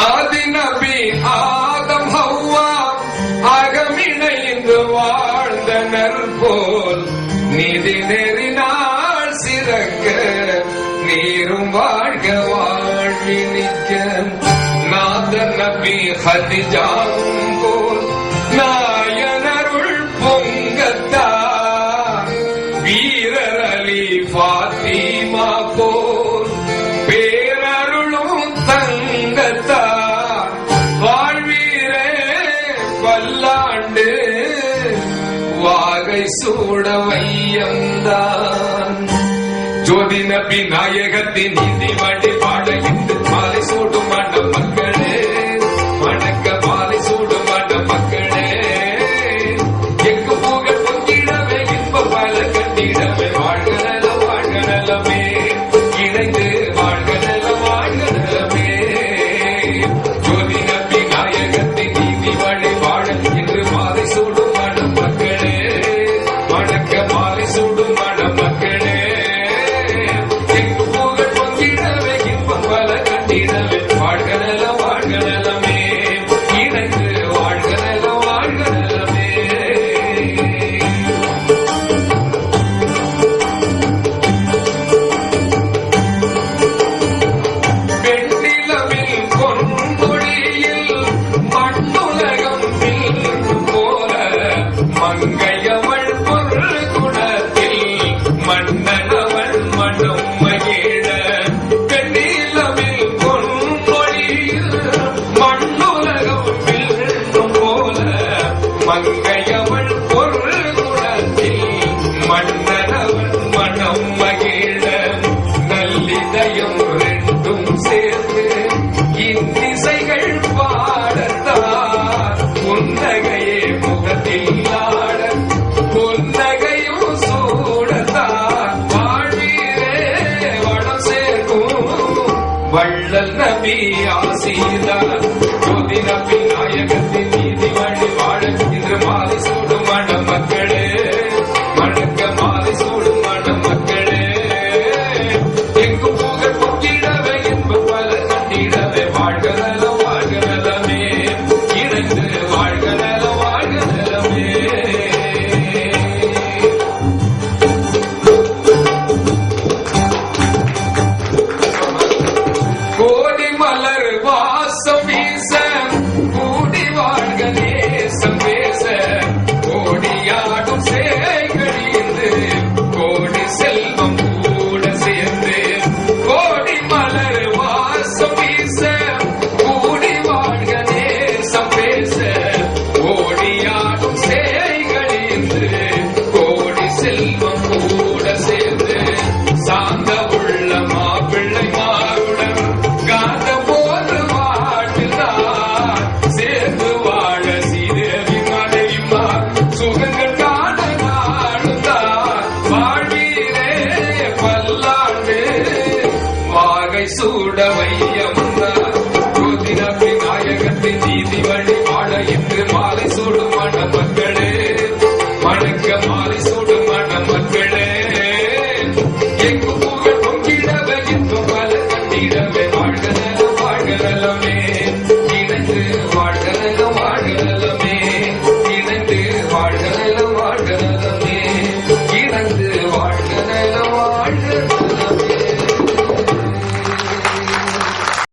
ஆதி நபி ஆதம் ஹவ்வா அகமிணைந்து வாழ்ந்தனர் போல் நீதி நெறினாள் சிறக்க நீரும் வாழ்க வாழ்வினிக்க நாத நபி ஹதிஜாவும் போல் நாயனருள் பொங்கத்தான் வீரர் அலி ஃபாத்திமா போல் பேரருளும் தங்கத்தான் வாழ்வீரே பல்லாண்டு வாகை சூட வையந்தான் ஜோதி நபி நாயகத்தின் நீதி வழி பாட இன்று மாலை சூடும் மண்ட மக்களே வணக்க மாலை சூடும் மண்ட மக்களே எங்கு புகழ் பொங்கிடவே இன்ப பல கட்டிடவே வாழ்க நலம் வாழ்க நலமே இணைந்து வாழ்க நலம் வாழ்க நலமே ஜோதி நபி நாயகத்தின் நீதி வழி பாட இன்று மாலை சூடும் மண்ட மக்களே வணக்க மாலை சூடும் மண்ட மக்களே வாழ்க நலம் வாழ்க நலமே இணைந்து வாழ்க நலம் வாழ்க நலமே வெண்ணிலவில் பொன்மொழியில் மண்ணுலகம் போல மங்கையவள் பொருள் குணத்தில் மன்னனவள் மனம் மகிழ மங்கையவள் பொருள் குணத்தில் மன்னனவன் மனம் மகிழ நல்லிதயம் ரெண்டும் சேர்ந்து இந்திசைகள் பாடத்தான் புன்னகையே முகத்தில் ஆட புன்னகையும் சூடத்தான் வாழ்வீரே வளம் சேர்க்கும் வள்ளல் நபி ஆசீதான் ஜோதி நபி நாயகத்தின் நீதி வழி வாழ இன்று மாலை சூடும் மண்ட மக்களே வணக்க மாலை சூடும் மண்ட மக்களே எங்கு புகழ் பொங்கிடவே இன்ப பல கண்டிடவே வாழ்க நலம் வாழ்க நலமே இணைந்து வாழ்க நலம் வாழ்க நலமே கோடி மலர் வாசம் வீச கூடி வாழ்க நேசம் பேச கோடியாடும் சேகழிந்து கோடி செல்வம் கூட சேர்ந்து கோடி மலர் வாசம் வீச கூடி வாழ்க நேசம் பேச கோடியாடும் சேகழிந்து கோடி செல்வம் கூட சேர்ந்து சாந்த உள்ள மாப்பிள்ளை மாறுடன் காந்த போது வாழ்ந்தார் சேர்ந்து வாழ சீதேவி மனைவிமார் சுகங்கள் காண நாடுந்தார் வாழ்வீரே பல்லாண்டு வாகை சூட வையம்